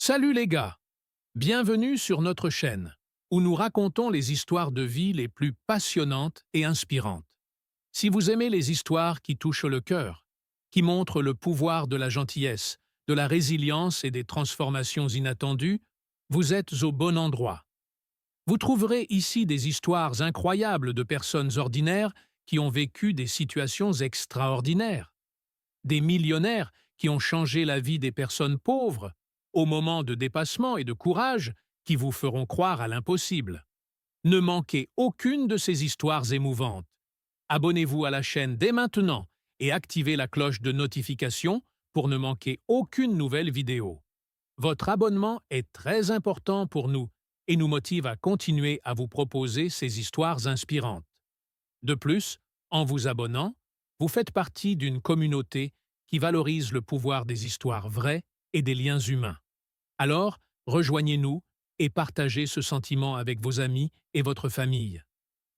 Salut les gars! Bienvenue sur notre chaîne, où nous racontons les histoires de vie les plus passionnantes et inspirantes. Si vous aimez les histoires qui touchent le cœur, qui montrent le pouvoir de la gentillesse, de la résilience et des transformations inattendues, vous êtes au bon endroit. Vous trouverez ici des histoires incroyables de personnes ordinaires qui ont vécu des situations extraordinaires. Des millionnaires qui ont changé la vie des personnes pauvres, aux moments de dépassement et de courage qui vous feront croire à l'impossible. Ne manquez aucune de ces histoires émouvantes. Abonnez-vous à la chaîne dès maintenant et activez la cloche de notification pour ne manquer aucune nouvelle vidéo. Votre abonnement est très important pour nous et nous motive à continuer à vous proposer ces histoires inspirantes. De plus, en vous abonnant, vous faites partie d'une communauté qui valorise le pouvoir des histoires vraies et des liens humains. Alors, rejoignez-nous et partagez ce sentiment avec vos amis et votre famille.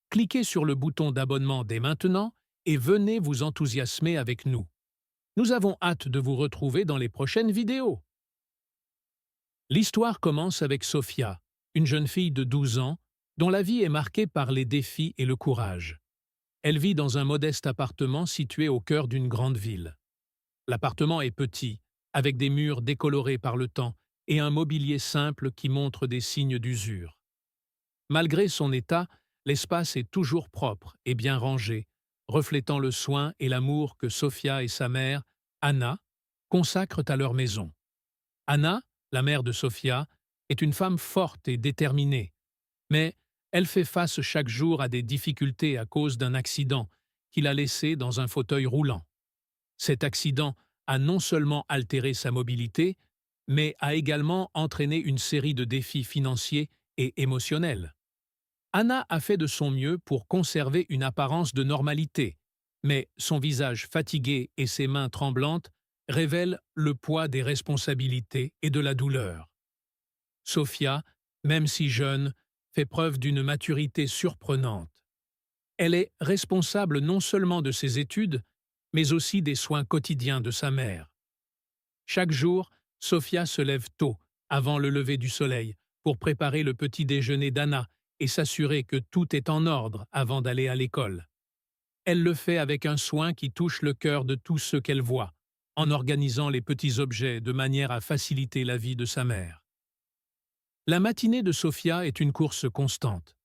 Cliquez sur le bouton d'abonnement dès maintenant et venez vous enthousiasmer avec nous. Nous avons hâte de vous retrouver dans les prochaines vidéos. L'histoire commence avec Sophia, une jeune fille de 12 ans, dont la vie est marquée par les défis et le courage. Elle vit dans un modeste appartement situé au cœur d'une grande ville. L'appartement est petit, avec des murs décolorés par le temps et un mobilier simple qui montre des signes d'usure. Malgré son état, l'espace est toujours propre et bien rangé, reflétant le soin et l'amour que Sophia et sa mère, Anna, consacrent à leur maison. Anna, la mère de Sophia, est une femme forte et déterminée, mais elle fait face chaque jour à des difficultés à cause d'un accident qui l'a laissée dans un fauteuil roulant. Cet accident a non seulement altéré sa mobilité, mais a également entraîné une série de défis financiers et émotionnels. Anna a fait de son mieux pour conserver une apparence de normalité, mais son visage fatigué et ses mains tremblantes révèlent le poids des responsabilités et de la douleur. Sophia, même si jeune, fait preuve d'une maturité surprenante. Elle est responsable non seulement de ses études, mais aussi des soins quotidiens de sa mère. Chaque jour, Sophia se lève tôt, avant le lever du soleil, pour préparer le petit déjeuner d'Anna et s'assurer que tout est en ordre avant d'aller à l'école. Elle le fait avec un soin qui touche le cœur de tous ceux qu'elle voit, en organisant les petits objets de manière à faciliter la vie de sa mère. La matinée de Sophia est une course constante.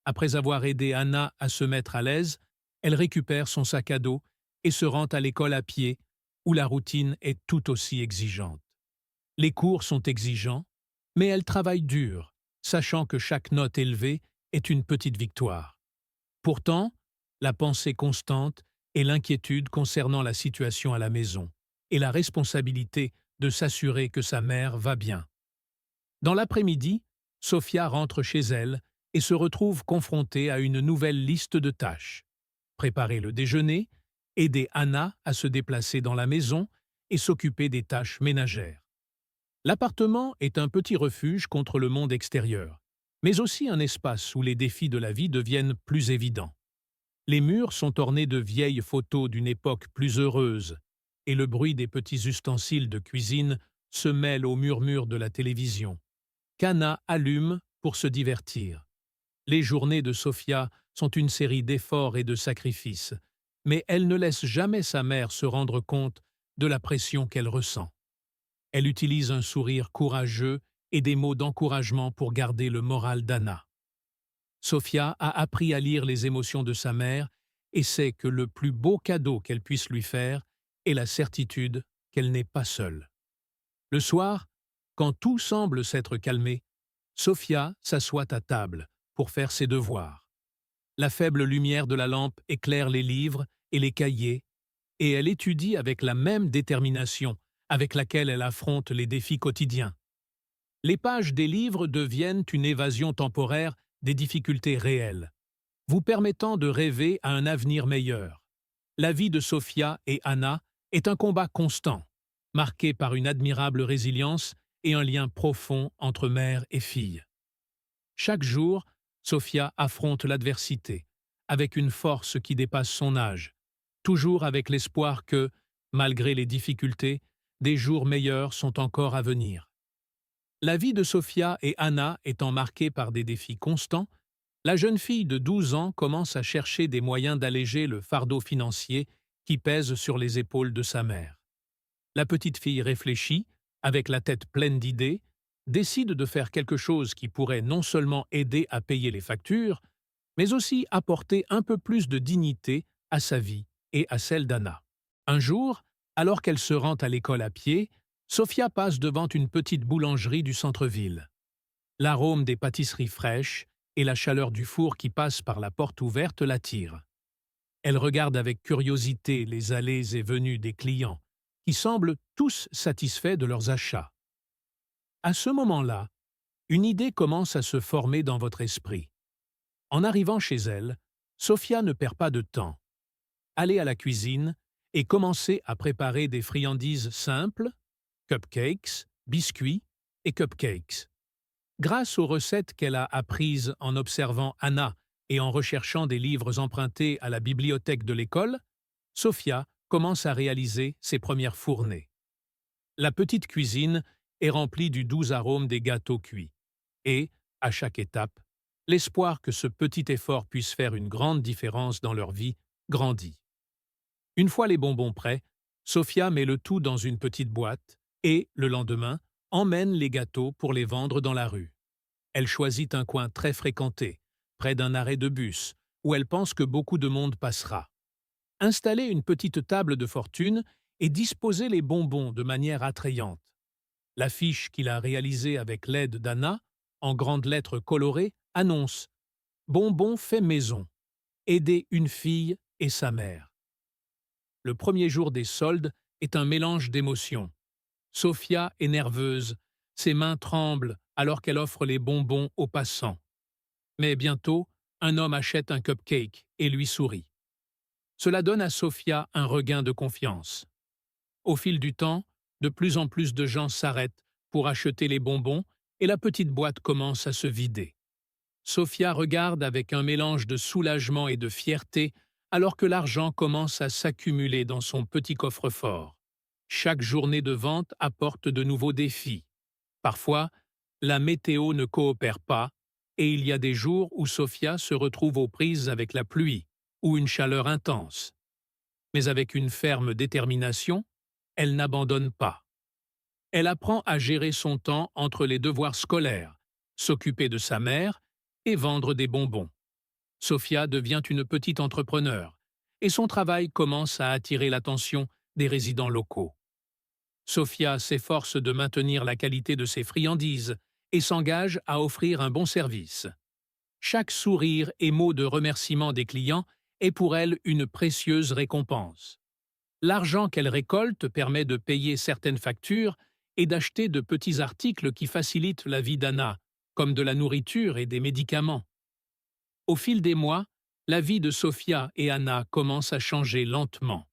Après avoir aidé Anna à se mettre à l'aise, elle récupère son sac à dos et se rend à l'école à pied, où la routine est tout aussi exigeante. Les cours sont exigeants, mais elle travaille dur, sachant que chaque note élevée est une petite victoire. Pourtant, la pensée constante et l'inquiétude concernant la situation à la maison, et la responsabilité de s'assurer que sa mère va bien. Dans l'après-midi, Sophia rentre chez elle et se retrouve confrontée à une nouvelle liste de tâches. Préparer le déjeuner, aider Anna à se déplacer dans la maison et s'occuper des tâches ménagères. L'appartement est un petit refuge contre le monde extérieur, mais aussi un espace où les défis de la vie deviennent plus évidents. Les murs sont ornés de vieilles photos d'une époque plus heureuse, et le bruit des petits ustensiles de cuisine se mêle au murmure de la télévision, qu'Anna allume pour se divertir. Les journées de Sophia sont une série d'efforts et de sacrifices, mais elle ne laisse jamais sa mère se rendre compte de la pression qu'elle ressent. Elle utilise un sourire courageux et des mots d'encouragement pour garder le moral d'Anna. Sophia a appris à lire les émotions de sa mère et sait que le plus beau cadeau qu'elle puisse lui faire est la certitude qu'elle n'est pas seule. Le soir, quand tout semble s'être calmé, Sophia s'assoit à table pour faire ses devoirs. La faible lumière de la lampe éclaire les livres et les cahiers, et elle étudie avec la même détermination avec laquelle elle affronte les défis quotidiens. Les pages des livres deviennent une évasion temporaire des difficultés réelles, vous permettant de rêver à un avenir meilleur. La vie de Sophia et Anna est un combat constant, marqué par une admirable résilience et un lien profond entre mère et fille. Chaque jour, Sophia affronte l'adversité, avec une force qui dépasse son âge, toujours avec l'espoir que, malgré les difficultés, des jours meilleurs sont encore à venir. La vie de Sofia et Anna étant marquée par des défis constants, la jeune fille de 12 ans commence à chercher des moyens d'alléger le fardeau financier qui pèse sur les épaules de sa mère. La petite fille réfléchit, avec la tête pleine d'idées, décide de faire quelque chose qui pourrait non seulement aider à payer les factures, mais aussi apporter un peu plus de dignité à sa vie et à celle d'Anna. Un jour, alors qu'elle se rend à l'école à pied, Sofia passe devant une petite boulangerie du centre-ville. L'arôme des pâtisseries fraîches et la chaleur du four qui passe par la porte ouverte l'attirent. Elle regarde avec curiosité les allées et venues des clients, qui semblent tous satisfaits de leurs achats. À ce moment-là, une idée commence à se former dans votre esprit. En arrivant chez elle, Sofia ne perd pas de temps. Allez à la cuisine et commencez à préparer des friandises simples, cupcakes, biscuits et cupcakes. Grâce aux recettes qu'elle a apprises en observant Anna et en recherchant des livres empruntés à la bibliothèque de l'école, Sofia commence à réaliser ses premières fournées. La petite cuisine est remplie du doux arôme des gâteaux cuits. Et, à chaque étape, l'espoir que ce petit effort puisse faire une grande différence dans leur vie grandit. Une fois les bonbons prêts, Sofia met le tout dans une petite boîte et, le lendemain, emmène les gâteaux pour les vendre dans la rue. Elle choisit un coin très fréquenté, près d'un arrêt de bus, où elle pense que beaucoup de monde passera. Installer une petite table de fortune et disposer les bonbons de manière attrayante. L'affiche qu'il a réalisée avec l'aide d'Anna, en grandes lettres colorées, annonce « Bonbons fait maison. Aider une fille et sa mère ». Le premier jour des soldes est un mélange d'émotions. Sofia est nerveuse, ses mains tremblent alors qu'elle offre les bonbons aux passants. Mais bientôt, un homme achète un cupcake et lui sourit. Cela donne à Sofia un regain de confiance. Au fil du temps, de plus en plus de gens s'arrêtent pour acheter les bonbons et la petite boîte commence à se vider. Sofia regarde avec un mélange de soulagement et de fierté alors que l'argent commence à s'accumuler dans son petit coffre-fort. Chaque journée de vente apporte de nouveaux défis. Parfois, la météo ne coopère pas et il y a des jours où Sofia se retrouve aux prises avec la pluie ou une chaleur intense. Mais avec une ferme détermination, elle n'abandonne pas. Elle apprend à gérer son temps entre les devoirs scolaires, s'occuper de sa mère et vendre des bonbons. Sofia devient une petite entrepreneure et son travail commence à attirer l'attention des résidents locaux. Sofia s'efforce de maintenir la qualité de ses friandises et s'engage à offrir un bon service. Chaque sourire et mot de remerciement des clients est pour elle une précieuse récompense. L'argent qu'elle récolte permet de payer certaines factures et d'acheter de petits articles qui facilitent la vie d'Anna, comme de la nourriture et des médicaments. Au fil des mois, la vie de Sofia et Anna commence à changer lentement.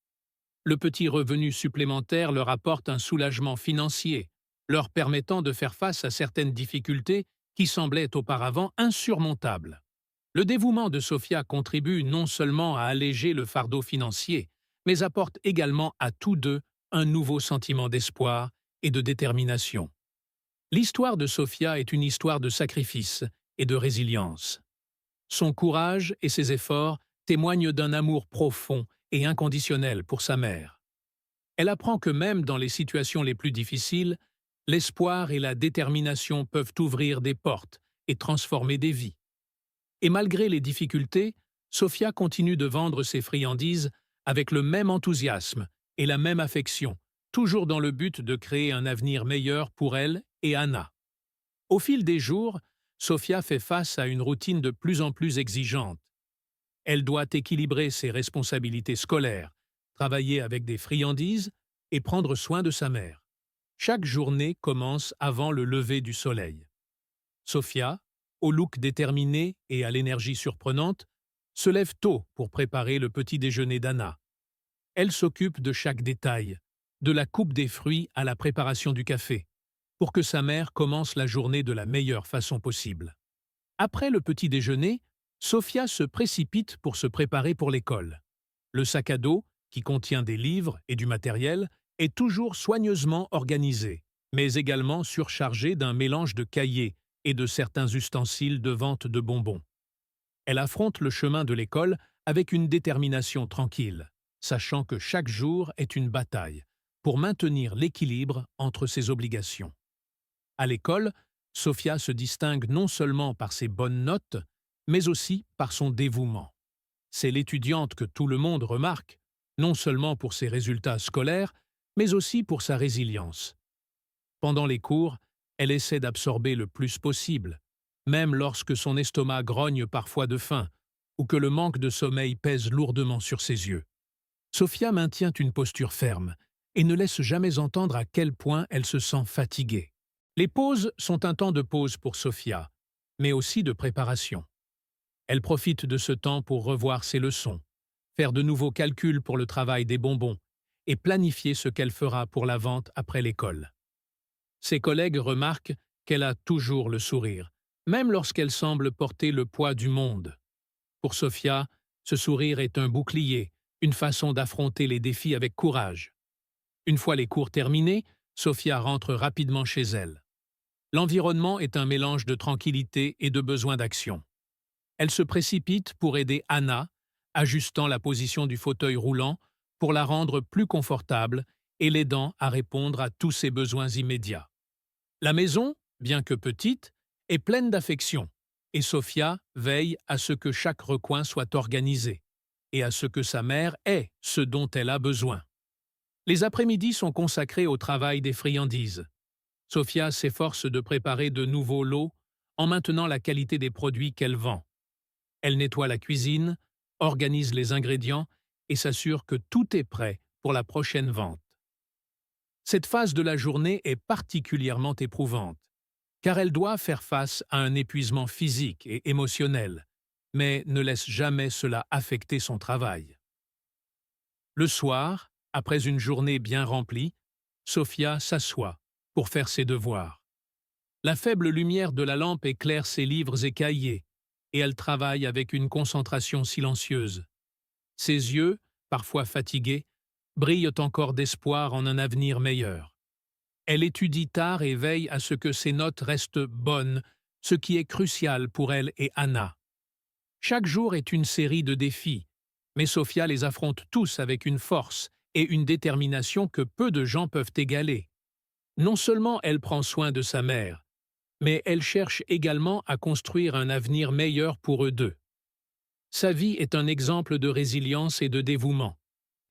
Le petit revenu supplémentaire leur apporte un soulagement financier, leur permettant de faire face à certaines difficultés qui semblaient auparavant insurmontables. Le dévouement de Sofia contribue non seulement à alléger le fardeau financier, mais apporte également à tous deux un nouveau sentiment d'espoir et de détermination. L'histoire de Sofia est une histoire de sacrifice et de résilience. Son courage et ses efforts témoignent d'un amour profond et inconditionnel pour sa mère. Elle apprend que même dans les situations les plus difficiles, l'espoir et la détermination peuvent ouvrir des portes et transformer des vies. Et malgré les difficultés, Sofia continue de vendre ses friandises avec le même enthousiasme et la même affection, toujours dans le but de créer un avenir meilleur pour elle et Anna. Au fil des jours, Sofia fait face à une routine de plus en plus exigeante. Elle doit équilibrer ses responsabilités scolaires, travailler avec des friandises et prendre soin de sa mère. Chaque journée commence avant le lever du soleil. Sofia, au look déterminé et à l'énergie surprenante, se lève tôt pour préparer le petit déjeuner d'Anna. Elle s'occupe de chaque détail, de la coupe des fruits à la préparation du café, pour que sa mère commence la journée de la meilleure façon possible. Après le petit déjeuner, Sofia se précipite pour se préparer pour l'école. Le sac à dos, qui contient des livres et du matériel, est toujours soigneusement organisé. mais également surchargée d'un mélange de cahiers et de certains ustensiles de vente de bonbons. Elle affronte le chemin de l'école avec une détermination tranquille, sachant que chaque jour est une bataille pour maintenir l'équilibre entre ses obligations. À l'école, Sophia se distingue non seulement par ses bonnes notes, mais aussi par son dévouement. C'est l'étudiante que tout le monde remarque, non seulement pour ses résultats scolaires, mais aussi pour sa résilience. Pendant les cours, elle essaie d'absorber le plus possible, même lorsque son estomac grogne parfois de faim ou que le manque de sommeil pèse lourdement sur ses yeux. Sophia maintient une posture ferme et ne laisse jamais entendre à quel point elle se sent fatiguée. Les pauses sont un temps de pause pour Sophia, mais aussi de préparation. Elle profite de ce temps pour revoir ses leçons, faire de nouveaux calculs pour le travail des bonbons et planifier ce qu'elle fera pour la vente après l'école. Ses collègues remarquent qu'elle a toujours le sourire, même lorsqu'elle semble porter le poids du monde. Pour Sophia, ce sourire est un bouclier, une façon d'affronter les défis avec courage. Une fois les cours terminés, Sophia rentre rapidement chez elle. L'environnement est un mélange de tranquillité et de besoin d'action. Elle se précipite pour aider Anna, ajustant la position du fauteuil roulant pour la rendre plus confortable et l'aidant à répondre à tous ses besoins immédiats. La maison, bien que petite, est pleine d'affection, et Sophia veille à ce que chaque recoin soit organisé et à ce que sa mère ait ce dont elle a besoin. Les après-midi sont consacrés au travail des friandises. Sophia s'efforce de préparer de nouveaux lots en maintenant la qualité des produits qu'elle vend. Elle nettoie la cuisine, organise les ingrédients et s'assure que tout est prêt pour la prochaine vente. Cette phase de la journée est particulièrement éprouvante, car elle doit faire face à un épuisement physique et émotionnel, mais ne laisse jamais cela affecter son travail. Le soir, après une journée bien remplie, Sophia s'assoit pour faire ses devoirs. La faible lumière de la lampe éclaire ses livres et cahiers, et elle travaille avec une concentration silencieuse. Ses yeux, parfois fatigués, brillent encore d'espoir en un avenir meilleur. Elle étudie tard et veille à ce que ses notes restent bonnes, ce qui est crucial pour elle et Anna. Chaque jour est une série de défis, mais Sophia les affronte tous avec une force et une détermination que peu de gens peuvent égaler. Non seulement elle prend soin de sa mère, mais elle cherche également à construire un avenir meilleur pour eux deux. Sa vie est un exemple de résilience et de dévouement.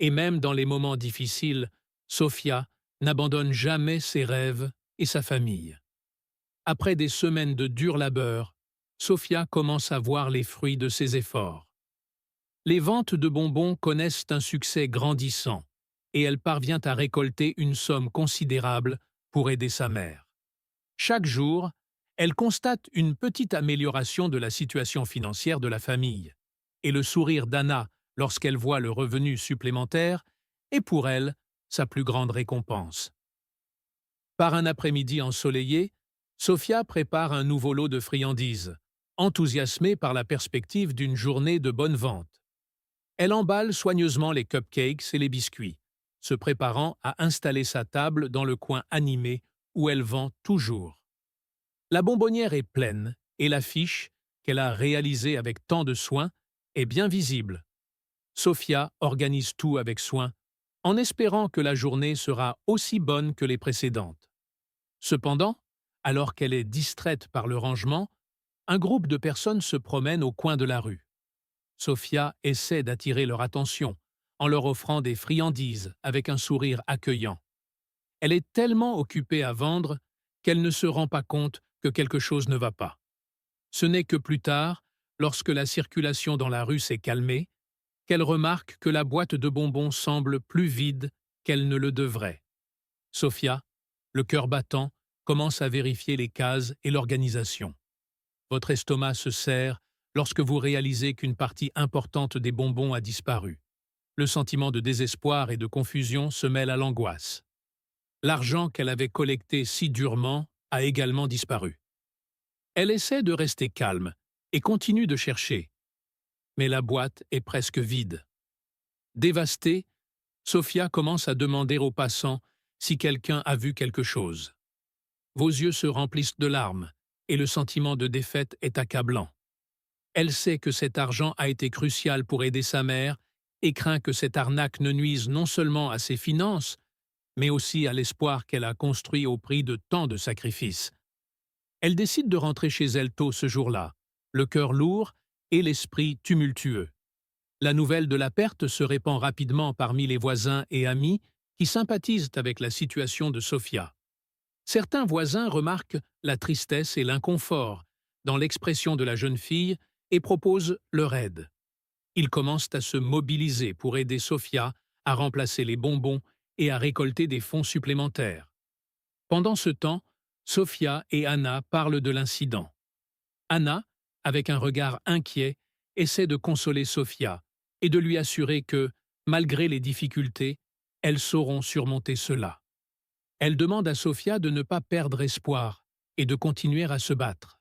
Et même dans les moments difficiles, Sophia n'abandonne jamais ses rêves et sa famille. Après des semaines de dur labeur, Sophia commence à voir les fruits de ses efforts. Les ventes de bonbons connaissent un succès grandissant et elle parvient à récolter une somme considérable pour aider sa mère. Chaque jour, elle constate une petite amélioration de la situation financière de la famille, et le sourire d'Anna lorsqu'elle voit le revenu supplémentaire est pour elle sa plus grande récompense. Par un après-midi ensoleillé, Sophia prépare un nouveau lot de friandises, enthousiasmée par la perspective d'une journée de bonne vente. Elle emballe soigneusement les cupcakes et les biscuits, se préparant à installer sa table dans le coin animé où elle vend toujours. La bonbonnière est pleine et l'affiche, qu'elle a réalisée avec tant de soin, est bien visible. Sophia organise tout avec soin, en espérant que la journée sera aussi bonne que les précédentes. Cependant, alors qu'elle est distraite par le rangement, un groupe de personnes se promène au coin de la rue. Sophia essaie d'attirer leur attention en leur offrant des friandises avec un sourire accueillant. Elle est tellement occupée à vendre qu'elle ne se rend pas compte que quelque chose ne va pas. Ce n'est que plus tard, lorsque la circulation dans la rue s'est calmée, qu'elle remarque que la boîte de bonbons semble plus vide qu'elle ne le devrait. Sophia, le cœur battant, commence à vérifier les cases et l'organisation. Votre estomac se serre lorsque vous réalisez qu'une partie importante des bonbons a disparu. Le sentiment de désespoir et de confusion se mêle à l'angoisse. L'argent qu'elle avait collecté si durement a également disparu. Elle essaie de rester calme et continue de chercher. Mais la boîte est presque vide. Dévastée, Sophia commence à demander aux passants si quelqu'un a vu quelque chose. Vos yeux se remplissent de larmes, et le sentiment de défaite est accablant. Elle sait que cet argent a été crucial pour aider sa mère et craint que cette arnaque ne nuise non seulement à ses finances, mais aussi à l'espoir qu'elle a construit au prix de tant de sacrifices. Elle décide de rentrer chez elle tôt ce jour-là, le cœur lourd et l'esprit tumultueux. La nouvelle de la perte se répand rapidement parmi les voisins et amis qui sympathisent avec la situation de Sophia. Certains voisins remarquent la tristesse et l'inconfort dans l'expression de la jeune fille et proposent leur aide. Ils commencent à se mobiliser pour aider Sophia à remplacer les bonbons et à récolter des fonds supplémentaires. Pendant ce temps, Sophia et Anna parlent de l'incident. Anna, avec un regard inquiet, essaie de consoler Sophia et de lui assurer que, malgré les difficultés, elles sauront surmonter cela. Elle demande à Sophia de ne pas perdre espoir et de continuer à se battre.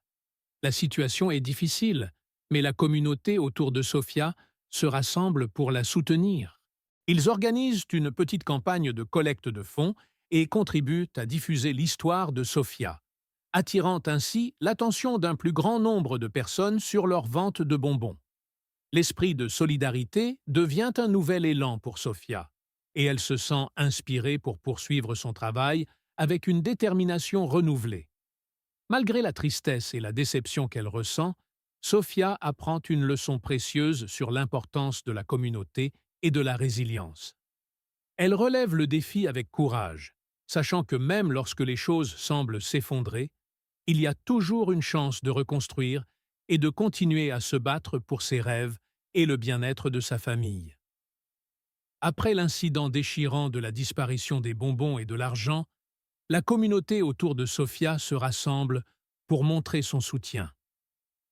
La situation est difficile, mais la communauté autour de Sophia se rassemble pour la soutenir. Ils organisent une petite campagne de collecte de fonds et contribuent à diffuser l'histoire de Sophia, attirant ainsi l'attention d'un plus grand nombre de personnes sur leur vente de bonbons. L'esprit de solidarité devient un nouvel élan pour Sophia, et elle se sent inspirée pour poursuivre son travail avec une détermination renouvelée. Malgré la tristesse et la déception qu'elle ressent, Sophia apprend une leçon précieuse sur l'importance de la communauté et de la résilience. Elle relève le défi avec courage, sachant que même lorsque les choses semblent s'effondrer, il y a toujours une chance de reconstruire et de continuer à se battre pour ses rêves et le bien-être de sa famille. Après l'incident déchirant de la disparition des bonbons et de l'argent, la communauté autour de Sophia se rassemble pour montrer son soutien.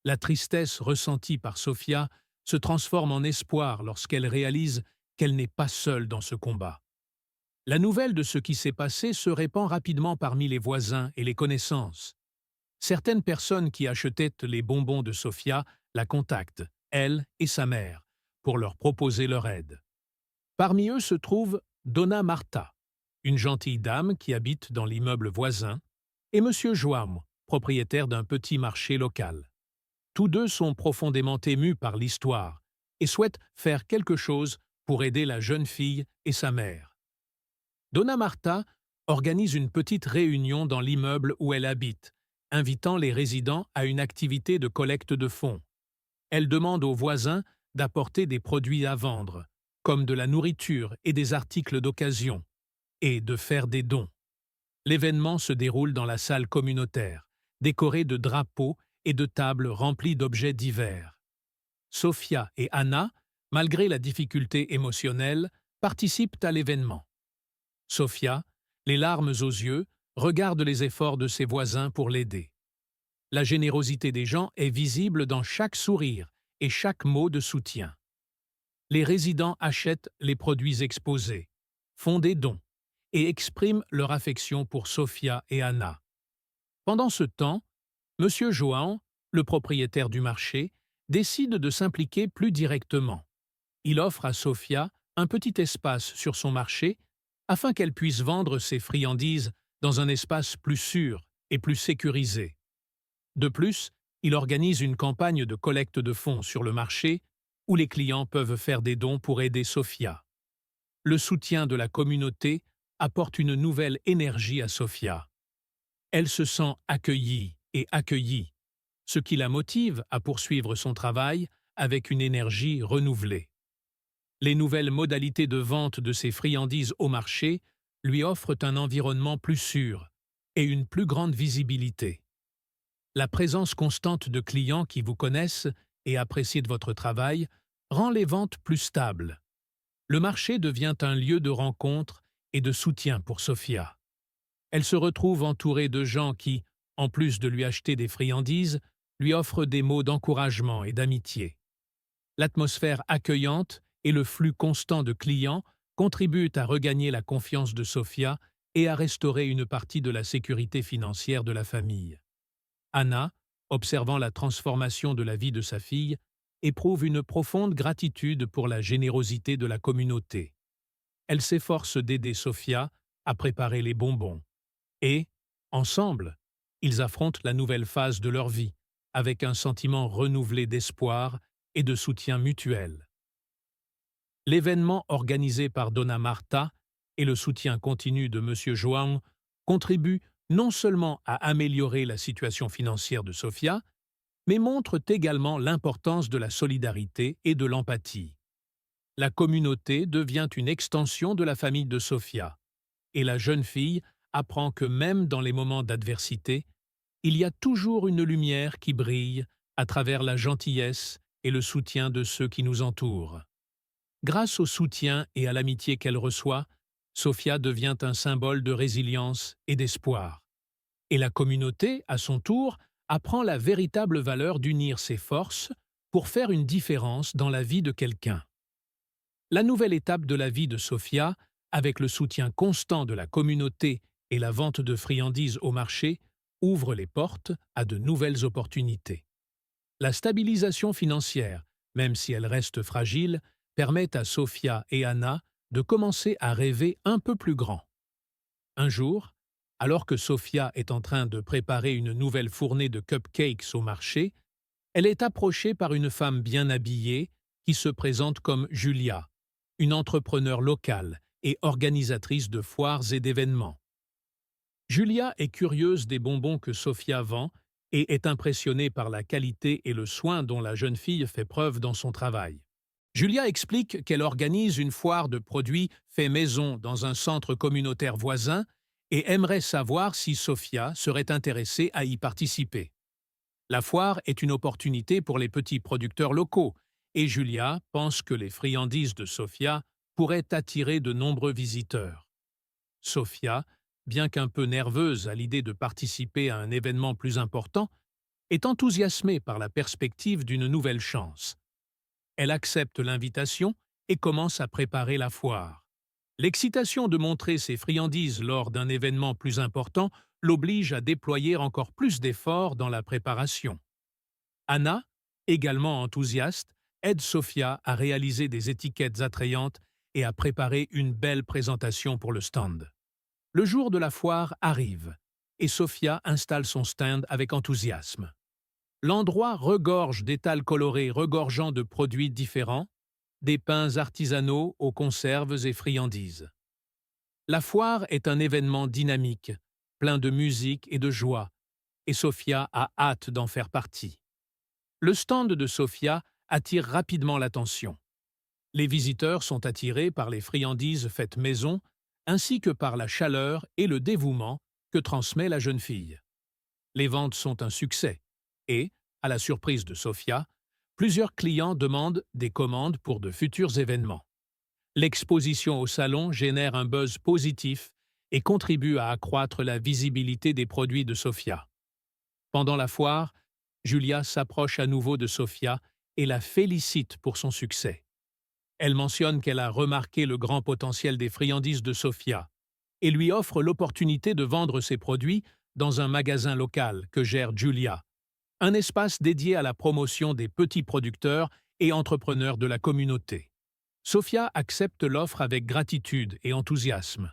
La tristesse ressentie par Sophia se transforme en espoir lorsqu'elle réalise qu'elle n'est pas seule dans ce combat. La nouvelle de ce qui s'est passé se répand rapidement parmi les voisins et les connaissances. Certaines personnes qui achetaient les bonbons de Sophia la contactent, elle et sa mère, pour leur proposer leur aide. Parmi eux se trouve Donna Marta, une gentille dame qui habite dans l'immeuble voisin, et M. João, propriétaire d'un petit marché local. Tous deux sont profondément émus par l'histoire et souhaitent faire quelque chose pour aider la jeune fille et sa mère. Donna Marta organise une petite réunion dans l'immeuble où elle habite, invitant les résidents à une activité de collecte de fonds. Elle demande aux voisins d'apporter des produits à vendre, comme de la nourriture et des articles d'occasion, et de faire des dons. L'événement se déroule dans la salle communautaire, décorée de drapeaux et de tables remplies d'objets divers. Sophia et Anna, malgré la difficulté émotionnelle, participent à l'événement. Sophia, les larmes aux yeux, regarde les efforts de ses voisins pour l'aider. La générosité des gens est visible dans chaque sourire et chaque mot de soutien. Les résidents achètent les produits exposés, font des dons et expriment leur affection pour Sophia et Anna. Pendant ce temps, M. João, le propriétaire du marché, décide de s'impliquer plus directement. Il offre à Sophia un petit espace sur son marché afin qu'elle puisse vendre ses friandises dans un espace plus sûr et plus sécurisé. De plus, il organise une campagne de collecte de fonds sur le marché où les clients peuvent faire des dons pour aider Sophia. Le soutien de la communauté apporte une nouvelle énergie à Sophia. Elle se sent accueillie et accueillie, ce qui la motive à poursuivre son travail avec une énergie renouvelée. Les nouvelles modalités de vente de ses friandises au marché lui offrent un environnement plus sûr et une plus grande visibilité. La présence constante de clients qui vous connaissent et apprécient de votre travail rend les ventes plus stables. Le marché devient un lieu de rencontre et de soutien pour Sophia. Elle se retrouve entourée de gens qui, en plus de lui acheter des friandises, lui offrent des mots d'encouragement et d'amitié. L'atmosphère accueillante et le flux constant de clients contribuent à regagner la confiance de Sophia et à restaurer une partie de la sécurité financière de la famille. Anna, observant la transformation de la vie de sa fille, éprouve une profonde gratitude pour la générosité de la communauté. Elle s'efforce d'aider Sophia à préparer les bonbons et, Ensemble, ils affrontent la nouvelle phase de leur vie, avec un sentiment renouvelé d'espoir et de soutien mutuel. L'événement organisé par Donna Marta et le soutien continu de M. João contribuent non seulement à améliorer la situation financière de Sofia, mais montrent également l'importance de la solidarité et de l'empathie. La communauté devient une extension de la famille de Sofia, et la jeune fille apprend que même dans les moments d'adversité, il y a toujours une lumière qui brille à travers la gentillesse et le soutien de ceux qui nous entourent. Grâce au soutien et à l'amitié qu'elle reçoit, Sofia devient un symbole de résilience et d'espoir. Et la communauté, à son tour, apprend la véritable valeur d'unir ses forces pour faire une différence dans la vie de quelqu'un. La nouvelle étape de la vie de Sofia, avec le soutien constant de la communauté et la vente de friandises au marché, ouvre les portes à de nouvelles opportunités. La stabilisation financière, même si elle reste fragile, permet à Sofia et Anna de commencer à rêver un peu plus grand. Un jour, alors que Sofia est en train de préparer une nouvelle fournée de cupcakes au marché, elle est approchée par une femme bien habillée qui se présente comme Julia, une entrepreneure locale et organisatrice de foires et d'événements. Julia est curieuse des bonbons que Sofia vend et est impressionnée par la qualité et le soin dont la jeune fille fait preuve dans son travail. Julia explique qu'elle organise une foire de produits faits maison dans un centre communautaire voisin et aimerait savoir si Sofia serait intéressée à y participer. La foire est une opportunité pour les petits producteurs locaux et Julia pense que les friandises de Sofia pourraient attirer de nombreux visiteurs. Sofia, bien qu'un peu nerveuse à l'idée de participer à un événement plus important, est enthousiasmée par la perspective d'une nouvelle chance. Elle accepte l'invitation et commence à préparer la foire. L'excitation de montrer ses friandises lors d'un événement plus important l'oblige à déployer encore plus d'efforts dans la préparation. Anna, également enthousiaste, aide Sofia à réaliser des étiquettes attrayantes et à préparer une belle présentation pour le stand. Le jour de la foire arrive et Sofia installe son stand avec enthousiasme. L'endroit regorge d'étals colorés regorgeant de produits différents, des pains artisanaux aux conserves et friandises. La foire est un événement dynamique, plein de musique et de joie, et Sofia a hâte d'en faire partie. Le stand de Sofia attire rapidement l'attention. Les visiteurs sont attirés par les friandises faites maison, ainsi que par la chaleur et le dévouement que transmet la jeune fille. Les ventes sont un succès et, à la surprise de Sofia, plusieurs clients demandent des commandes pour de futurs événements. L'exposition au salon génère un buzz positif et contribue à accroître la visibilité des produits de Sofia. Pendant la foire, Julia s'approche à nouveau de Sofia et la félicite pour son succès. Elle mentionne qu'elle a remarqué le grand potentiel des friandises de Sofia et lui offre l'opportunité de vendre ses produits dans un magasin local que gère Julia, un espace dédié à la promotion des petits producteurs et entrepreneurs de la communauté. Sofia accepte l'offre avec gratitude et enthousiasme.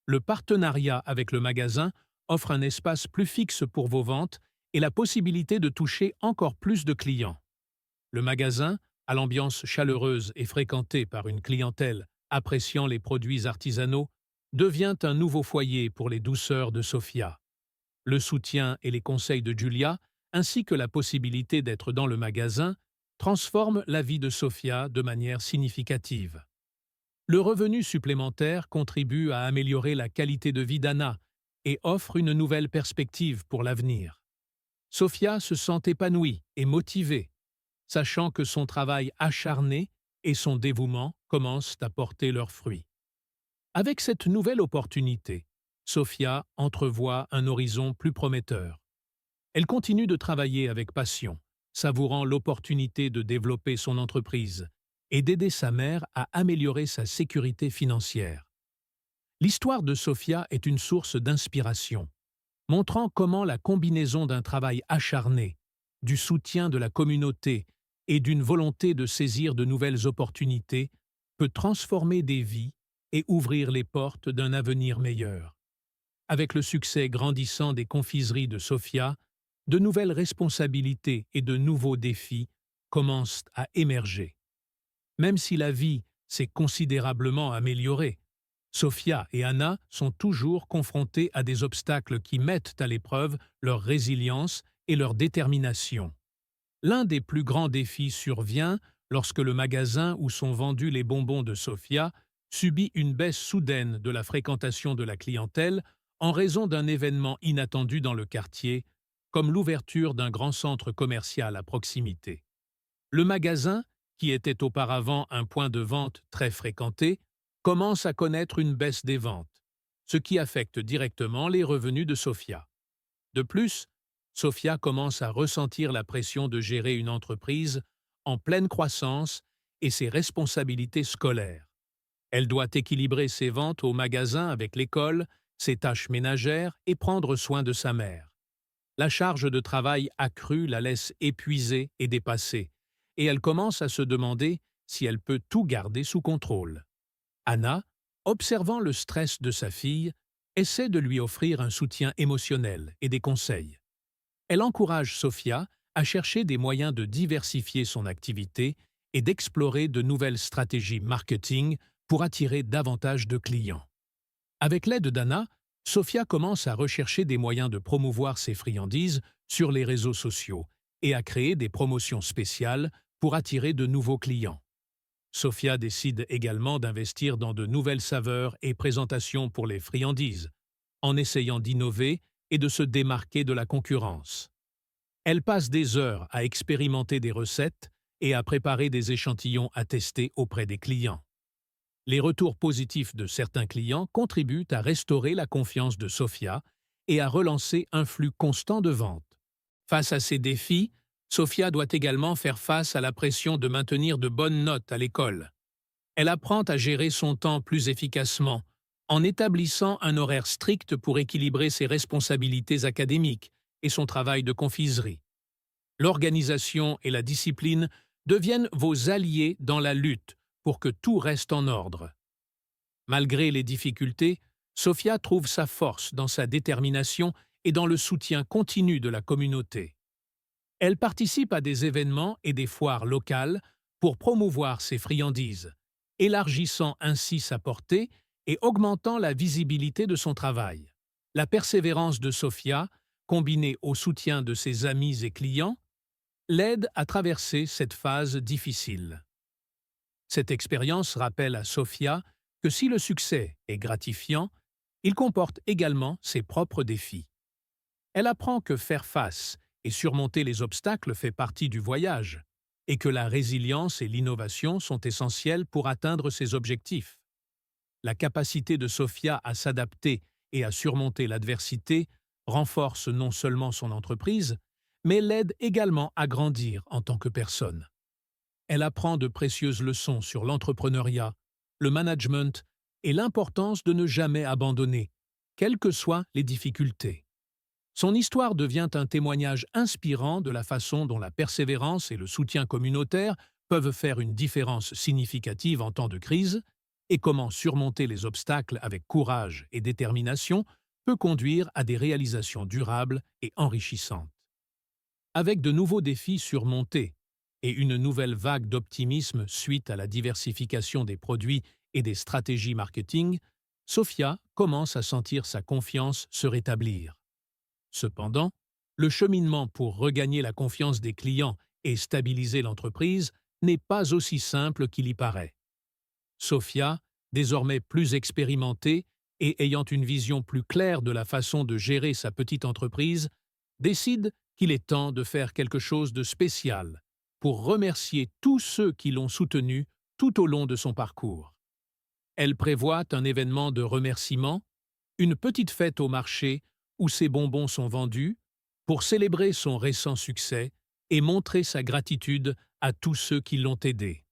Le partenariat avec le magasin offre un espace plus fixe pour vos ventes et la possibilité de toucher encore plus de clients. Le magasin, à l'ambiance chaleureuse et fréquentée par une clientèle appréciant les produits artisanaux, devient un nouveau foyer pour les douceurs de Sofia. Le soutien et les conseils de Julia, ainsi que la possibilité d'être dans le magasin, transforment la vie de Sofia de manière significative. Le revenu supplémentaire contribue à améliorer la qualité de vie d'Anna et offre une nouvelle perspective pour l'avenir. Sofia se sent épanouie et motivée, sachant que son travail acharné et son dévouement commencent à porter leurs fruits. Avec cette nouvelle opportunité, Sofia entrevoit un horizon plus prometteur. Elle continue de travailler avec passion, savourant l'opportunité de développer son entreprise et d'aider sa mère à améliorer sa sécurité financière. L'histoire de Sofia est une source d'inspiration, montrant comment la combinaison d'un travail acharné, du soutien de la communauté et d'une volonté de saisir de nouvelles opportunités peut transformer des vies et ouvrir les portes d'un avenir meilleur. Avec le succès grandissant des confiseries de Sofia, de nouvelles responsabilités et de nouveaux défis commencent à émerger. Même si la vie s'est considérablement améliorée, Sofia et Anna sont toujours confrontées à des obstacles qui mettent à l'épreuve leur résilience et leur détermination. L'un des plus grands défis survient lorsque le magasin où sont vendus les bonbons de Sofia subit une baisse soudaine de la fréquentation de la clientèle en raison d'un événement inattendu dans le quartier, comme l'ouverture d'un grand centre commercial à proximité. Le magasin, qui était auparavant un point de vente très fréquenté, commence à connaître une baisse des ventes, ce qui affecte directement les revenus de Sofia. De plus, Sofia commence à ressentir la pression de gérer une entreprise en pleine croissance et ses responsabilités scolaires. Elle doit équilibrer ses ventes au magasin avec l'école, ses tâches ménagères et prendre soin de sa mère. La charge de travail accrue la laisse épuisée et dépassée, et elle commence à se demander si elle peut tout garder sous contrôle. Anna, observant le stress de sa fille, essaie de lui offrir un soutien émotionnel et des conseils. Elle encourage Sofia à chercher des moyens de diversifier son activité et d'explorer de nouvelles stratégies marketing pour attirer davantage de clients. Avec l'aide d'Anna, Sofia commence à rechercher des moyens de promouvoir ses friandises sur les réseaux sociaux et à créer des promotions spéciales pour attirer de nouveaux clients. Sofia décide également d'investir dans de nouvelles saveurs et présentations pour les friandises, en essayant d'innover et de se démarquer de la concurrence. Elle passe des heures à expérimenter des recettes et à préparer des échantillons à tester auprès des clients. Les retours positifs de certains clients contribuent à restaurer la confiance de Sofia et à relancer un flux constant de ventes. Face à ces défis, Sofia doit également faire face à la pression de maintenir de bonnes notes à l'école. Elle apprend à gérer son temps plus efficacement, en établissant un horaire strict pour équilibrer ses responsabilités académiques et son travail de confiserie. L'organisation et la discipline deviennent vos alliés dans la lutte pour que tout reste en ordre. Malgré les difficultés, Sofia trouve sa force dans sa détermination et dans le soutien continu de la communauté. Elle participe à des événements et des foires locales pour promouvoir ses friandises, élargissant ainsi sa portée et augmentant la visibilité de son travail. La persévérance de Sofia, combinée au soutien de ses amis et clients, l'aide à traverser cette phase difficile. Cette expérience rappelle à Sofia que si le succès est gratifiant, il comporte également ses propres défis. Elle apprend que faire face et surmonter les obstacles fait partie du voyage, et que la résilience et l'innovation sont essentielles pour atteindre ses objectifs. La capacité de Sofia à s'adapter et à surmonter l'adversité renforce non seulement son entreprise, mais l'aide également à grandir en tant que personne. Elle apprend de précieuses leçons sur l'entrepreneuriat, le management et l'importance de ne jamais abandonner, quelles que soient les difficultés. Son histoire devient un témoignage inspirant de la façon dont la persévérance et le soutien communautaire peuvent faire une différence significative en temps de crise, et comment surmonter les obstacles avec courage et détermination peut conduire à des réalisations durables et enrichissantes. Avec de nouveaux défis surmontés et une nouvelle vague d'optimisme suite à la diversification des produits et des stratégies marketing, Sofia commence à sentir sa confiance se rétablir. Cependant, le cheminement pour regagner la confiance des clients et stabiliser l'entreprise n'est pas aussi simple qu'il y paraît. Sofia, désormais plus expérimentée et ayant une vision plus claire de la façon de gérer sa petite entreprise, décide qu'il est temps de faire quelque chose de spécial pour remercier tous ceux qui l'ont soutenue tout au long de son parcours. Elle prévoit un événement de remerciement, une petite fête au marché où ses bonbons sont vendus, pour célébrer son récent succès et montrer sa gratitude à tous ceux qui l'ont aidé.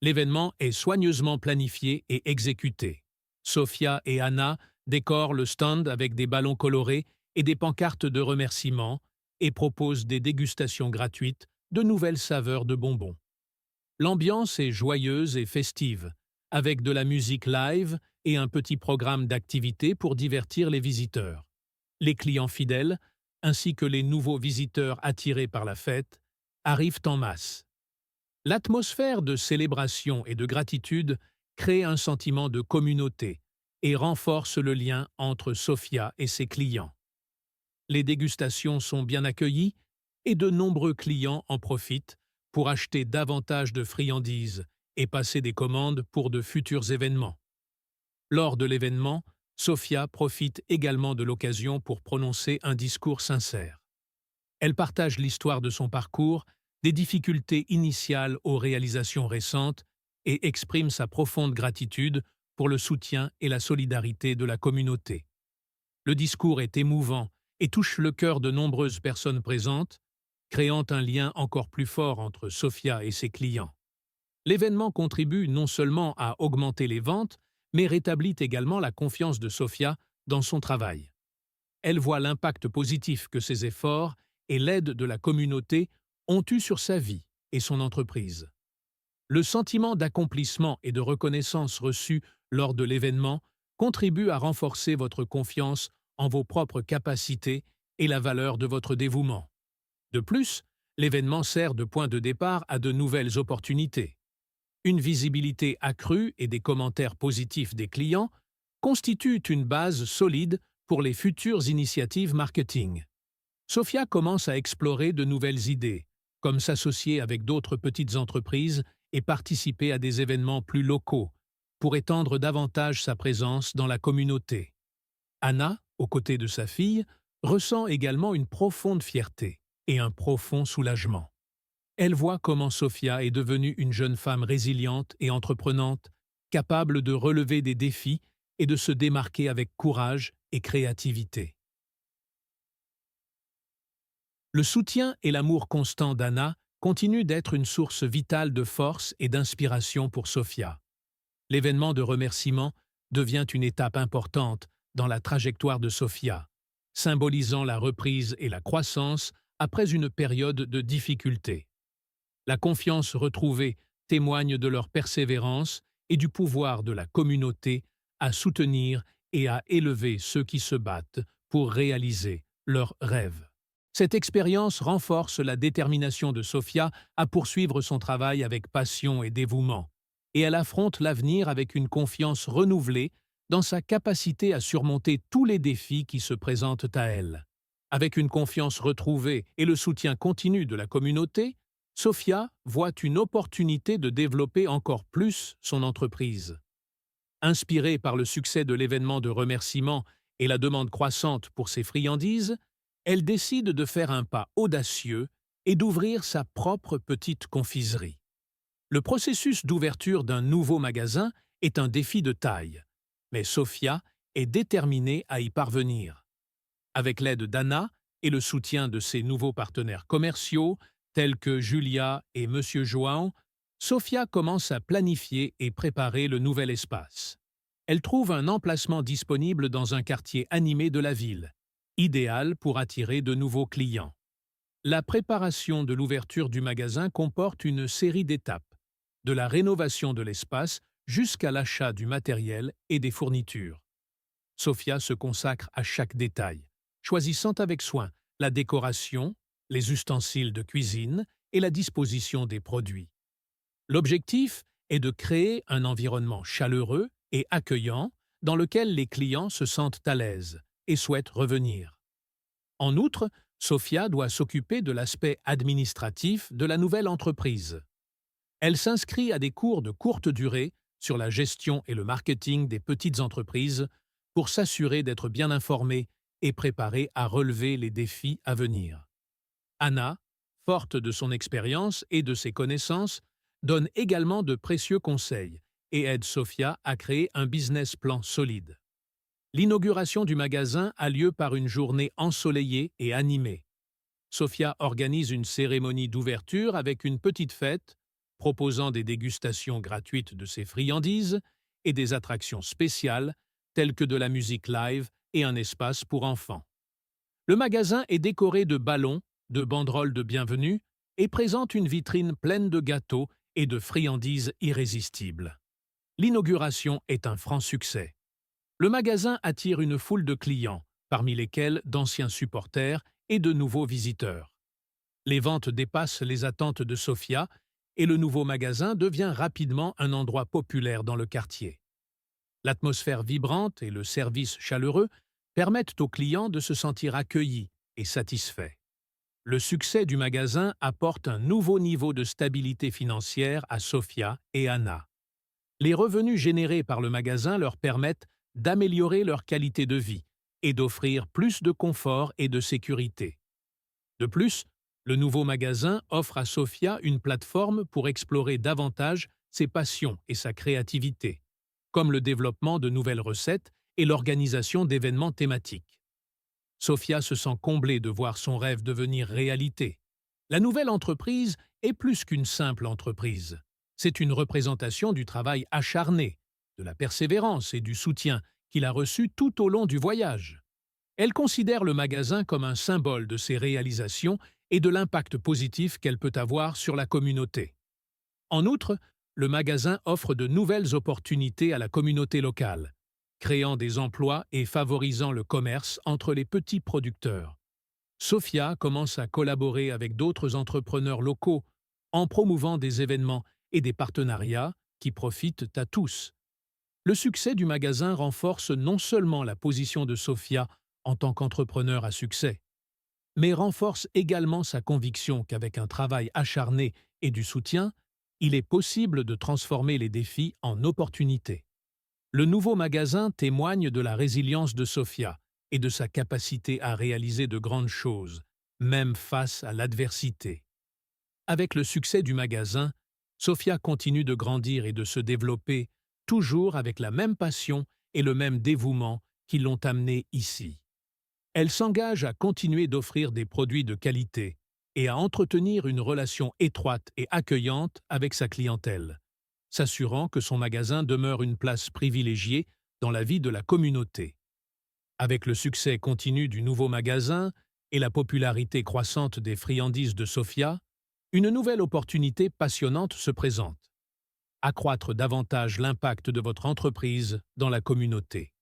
L'événement est soigneusement planifié et exécuté. Sofia et Anna décorent le stand avec des ballons colorés et des pancartes de remerciement et proposent des dégustations gratuites de nouvelles saveurs de bonbons. L'ambiance est joyeuse et festive, avec de la musique live et un petit programme d'activités pour divertir les visiteurs. Les clients fidèles, ainsi que les nouveaux visiteurs attirés par la fête, arrivent en masse. L'atmosphère de célébration et de gratitude crée un sentiment de communauté et renforce le lien entre Sofia et ses clients. Les dégustations sont bien accueillies et de nombreux clients en profitent pour acheter davantage de friandises et passer des commandes pour de futurs événements. Lors de l'événement, Sofia profite également de l'occasion pour prononcer un discours sincère. Elle partage l'histoire de son parcours, des difficultés initiales aux réalisations récentes et exprime sa profonde gratitude pour le soutien et la solidarité de la communauté. Le discours est émouvant et touche le cœur de nombreuses personnes présentes, créant un lien encore plus fort entre Sofia et ses clients. L'événement contribue non seulement à augmenter les ventes, mais rétablit également la confiance de Sofia dans son travail. Elle voit l'impact positif que ses efforts et l'aide de la communauté ont eu sur sa vie et son entreprise. Le sentiment d'accomplissement et de reconnaissance reçu lors de l'événement contribue à renforcer votre confiance en vos propres capacités et la valeur de votre dévouement. De plus, l'événement sert de point de départ à de nouvelles opportunités. Une visibilité accrue et des commentaires positifs des clients constituent une base solide pour les futures initiatives marketing. Sofia commence à explorer de nouvelles idées, comme s'associer avec d'autres petites entreprises et participer à des événements plus locaux, pour étendre davantage sa présence dans la communauté. Anna, aux côtés de sa fille, ressent également une profonde fierté et un profond soulagement. Elle voit comment Sofia est devenue une jeune femme résiliente et entreprenante, capable de relever des défis et de se démarquer avec courage et créativité. Le soutien et l'amour constant d'Anna continuent d'être une source vitale de force et d'inspiration pour Sofia. L'événement de remerciement devient une étape importante dans la trajectoire de Sofia, symbolisant la reprise et la croissance après une période de difficulté. La confiance retrouvée témoigne de leur persévérance et du pouvoir de la communauté à soutenir et à élever ceux qui se battent pour réaliser leurs rêves. Cette expérience renforce la détermination de Sofia à poursuivre son travail avec passion et dévouement, et elle affronte l'avenir avec une confiance renouvelée dans sa capacité à surmonter tous les défis qui se présentent à elle. Avec une confiance retrouvée et le soutien continu de la communauté, Sofia voit une opportunité de développer encore plus son entreprise. Inspirée par le succès de l'événement de remerciement et la demande croissante pour ses friandises, elle décide de faire un pas audacieux et d'ouvrir sa propre petite confiserie. Le processus d'ouverture d'un nouveau magasin est un défi de taille, mais Sofia est déterminée à y parvenir. Avec l'aide d'Anna et le soutien de ses nouveaux partenaires commerciaux, tels que Julia et Monsieur João, Sofia commence à planifier et préparer le nouvel espace. Elle trouve un emplacement disponible dans un quartier animé de la ville, idéal pour attirer de nouveaux clients. La préparation de l'ouverture du magasin comporte une série d'étapes, de la rénovation de l'espace jusqu'à l'achat du matériel et des fournitures. Sofia se consacre à chaque détail, choisissant avec soin la décoration, les ustensiles de cuisine et la disposition des produits. L'objectif est de créer un environnement chaleureux et accueillant dans lequel les clients se sentent à l'aise et souhaitent revenir. En outre, Sofia doit s'occuper de l'aspect administratif de la nouvelle entreprise. Elle s'inscrit à des cours de courte durée sur la gestion et le marketing des petites entreprises pour s'assurer d'être bien informée et préparée à relever les défis à venir. Anna, forte de son expérience et de ses connaissances, donne également de précieux conseils et aide Sofia à créer un business plan solide. L'inauguration du magasin a lieu par une journée ensoleillée et animée. Sofia organise une cérémonie d'ouverture avec une petite fête, proposant des dégustations gratuites de ses friandises et des attractions spéciales telles que de la musique live et un espace pour enfants. Le magasin est décoré de ballons, de banderoles de bienvenue et présente une vitrine pleine de gâteaux et de friandises irrésistibles. L'inauguration est un franc succès. Le magasin attire une foule de clients, parmi lesquels d'anciens supporters et de nouveaux visiteurs. Les ventes dépassent les attentes de Sofia et le nouveau magasin devient rapidement un endroit populaire dans le quartier. L'atmosphère vibrante et le service chaleureux permettent aux clients de se sentir accueillis et satisfaits. Le succès du magasin apporte un nouveau niveau de stabilité financière à Sofia et Anna. Les revenus générés par le magasin leur permettent d'améliorer leur qualité de vie et d'offrir plus de confort et de sécurité. De plus, le nouveau magasin offre à Sofia une plateforme pour explorer davantage ses passions et sa créativité, comme le développement de nouvelles recettes et l'organisation d'événements thématiques. Sofia se sent comblée de voir son rêve devenir réalité. La nouvelle entreprise est plus qu'une simple entreprise. C'est une représentation du travail acharné, de la persévérance et du soutien qu'il a reçu tout au long du voyage. Elle considère le magasin comme un symbole de ses réalisations et de l'impact positif qu'elle peut avoir sur la communauté. En outre, le magasin offre de nouvelles opportunités à la communauté locale, créant des emplois et favorisant le commerce entre les petits producteurs. Sofia commence à collaborer avec d'autres entrepreneurs locaux en promouvant des événements et des partenariats qui profitent à tous. Le succès du magasin renforce non seulement la position de Sofia en tant qu'entrepreneur à succès, mais renforce également sa conviction qu'avec un travail acharné et du soutien, il est possible de transformer les défis en opportunités. Le nouveau magasin témoigne de la résilience de Sofia et de sa capacité à réaliser de grandes choses, même face à l'adversité. Avec le succès du magasin, Sofia continue de grandir et de se développer, toujours avec la même passion et le même dévouement qui l'ont amenée ici. Elle s'engage à continuer d'offrir des produits de qualité et à entretenir une relation étroite et accueillante avec sa clientèle, s'assurant que son magasin demeure une place privilégiée dans la vie de la communauté. Avec le succès continu du nouveau magasin et la popularité croissante des friandises de Sofia, une nouvelle opportunité passionnante se présente. Accroître davantage l'impact de votre entreprise dans la communauté.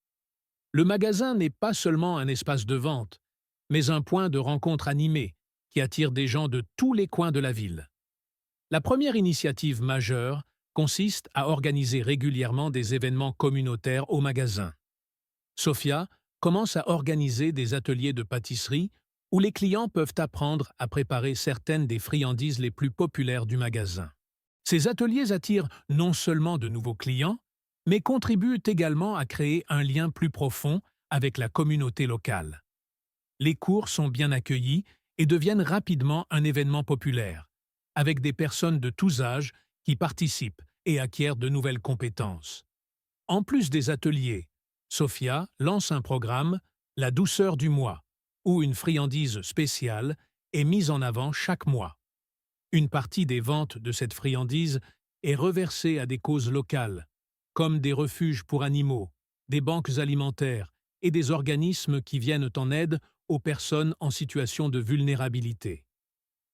Le magasin n'est pas seulement un espace de vente, mais un point de rencontre animé qui attire des gens de tous les coins de la ville. La première initiative majeure consiste à organiser régulièrement des événements communautaires au magasin. Sofia commence à organiser des ateliers de pâtisserie où les clients peuvent apprendre à préparer certaines des friandises les plus populaires du magasin. Ces ateliers attirent non seulement de nouveaux clients, mais contribuent également à créer un lien plus profond avec la communauté locale. Les cours sont bien accueillis et deviennent rapidement un événement populaire, avec des personnes de tous âges qui participent et acquièrent de nouvelles compétences. En plus des ateliers, Sofia lance un programme « La douceur du mois », où une friandise spéciale est mise en avant chaque mois. Une partie des ventes de cette friandise est reversée à des causes locales, comme des refuges pour animaux, des banques alimentaires et des organismes qui viennent en aide aux personnes en situation de vulnérabilité.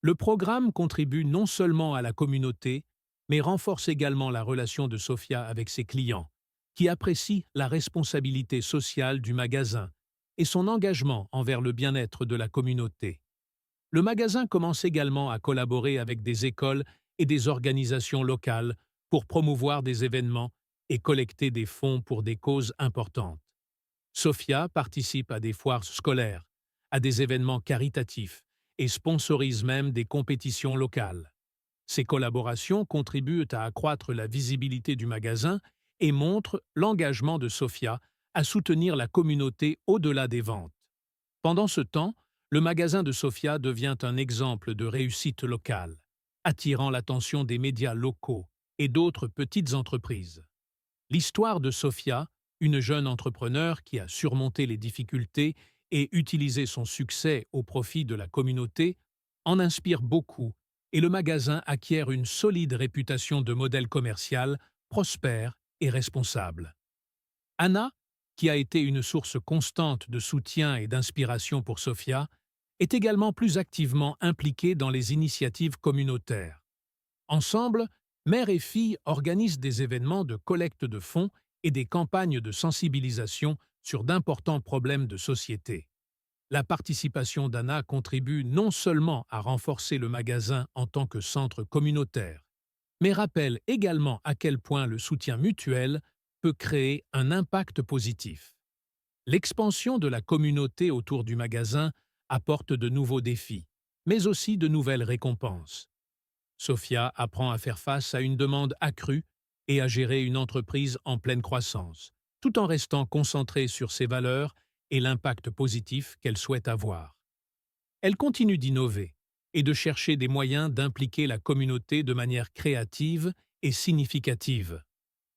Le programme contribue non seulement à la communauté, mais renforce également la relation de Sofia avec ses clients, qui apprécient la responsabilité sociale du magasin et son engagement envers le bien-être de la communauté. Le magasin commence également à collaborer avec des écoles et des organisations locales pour promouvoir des événements et collecter des fonds pour des causes importantes. Sofia participe à des foires scolaires, à des événements caritatifs et sponsorise même des compétitions locales. Ces collaborations contribuent à accroître la visibilité du magasin et montrent l'engagement de Sofia à soutenir la communauté au-delà des ventes. Pendant ce temps, le magasin de Sofia devient un exemple de réussite locale, attirant l'attention des médias locaux et d'autres petites entreprises. L'histoire de Sofia, une jeune entrepreneur qui a surmonté les difficultés et utilisé son succès au profit de la communauté, en inspire beaucoup et le magasin acquiert une solide réputation de modèle commercial, prospère et responsable. Anna, qui a été une source constante de soutien et d'inspiration pour Sofia, est également plus activement impliquée dans les initiatives communautaires. Ensemble, Mère et fille organisent des événements de collecte de fonds et des campagnes de sensibilisation sur d'importants problèmes de société. La participation d'Anna contribue non seulement à renforcer le magasin en tant que centre communautaire, mais rappelle également à quel point le soutien mutuel peut créer un impact positif. L'expansion de la communauté autour du magasin apporte de nouveaux défis, mais aussi de nouvelles récompenses. Sophia apprend à faire face à une demande accrue et à gérer une entreprise en pleine croissance, tout en restant concentrée sur ses valeurs et l'impact positif qu'elle souhaite avoir. Elle continue d'innover et de chercher des moyens d'impliquer la communauté de manière créative et significative.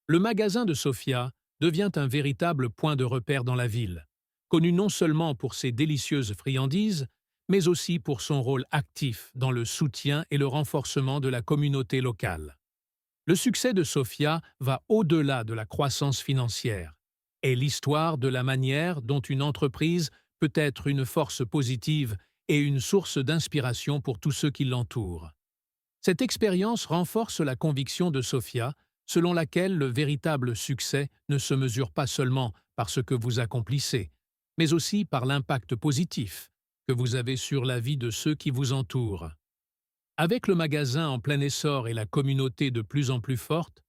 Le magasin de Sophia devient un véritable point de repère dans la ville, connu non seulement pour ses délicieuses friandises, mais aussi pour son rôle actif dans le soutien et le renforcement de la communauté locale. Le succès de Sophia va au-delà de la croissance financière, est l'histoire de la manière dont une entreprise peut être une force positive et une source d'inspiration pour tous ceux qui l'entourent. Cette expérience renforce la conviction de Sophia, selon laquelle le véritable succès ne se mesure pas seulement par ce que vous accomplissez, mais aussi par l'impact positif que vous avez sur la vie de ceux qui vous entourent. Avec le magasin en plein essor et la communauté de plus en plus forte,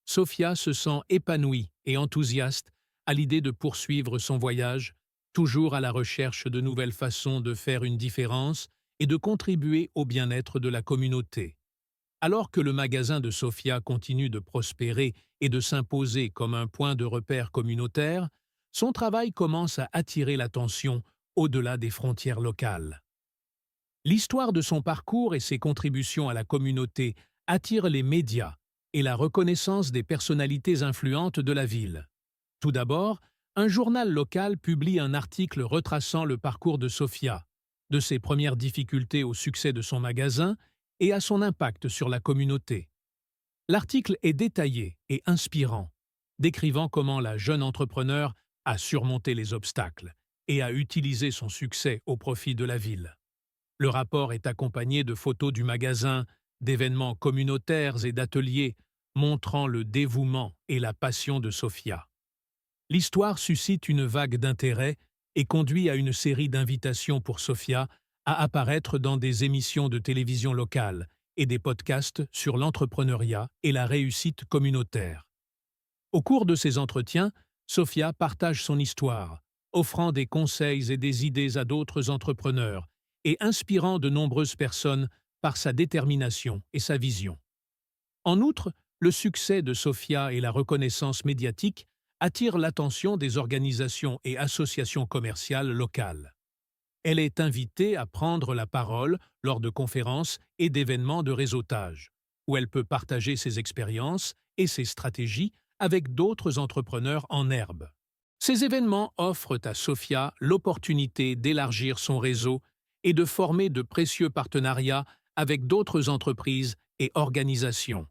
Sophia se sent épanouie et enthousiaste à l'idée de poursuivre son voyage, toujours à la recherche de nouvelles façons de faire une différence et de contribuer au bien-être de la communauté. Alors que le magasin de Sophia continue de prospérer et de s'imposer comme un point de repère communautaire, son travail commence à attirer l'attention au-delà des frontières locales. L'histoire de son parcours et ses contributions à la communauté attirent les médias et la reconnaissance des personnalités influentes de la ville. Tout d'abord, un journal local publie un article retraçant le parcours de Sophia, de ses premières difficultés au succès de son magasin et à son impact sur la communauté. L'article est détaillé et inspirant, décrivant comment la jeune entrepreneur a surmonté les obstacles et a utilisé son succès au profit de la ville. Le rapport est accompagné de photos du magasin, d'événements communautaires et d'ateliers montrant le dévouement et la passion de Sophia. L'histoire suscite une vague d'intérêt et conduit à une série d'invitations pour Sophia à apparaître dans des émissions de télévision locales et des podcasts sur l'entrepreneuriat et la réussite communautaire. Au cours de ces entretiens, Sophia partage son histoire, offrant des conseils et des idées à d'autres entrepreneurs et inspirant de nombreuses personnes par sa détermination et sa vision. En outre, le succès de Sophia et la reconnaissance médiatique attirent l'attention des organisations et associations commerciales locales. Elle est invitée à prendre la parole lors de conférences et d'événements de réseautage, où elle peut partager ses expériences et ses stratégies avec d'autres entrepreneurs en herbe. Ces événements offrent à Sophia l'opportunité d'élargir son réseau et de former de précieux partenariats avec d'autres entreprises et organisations.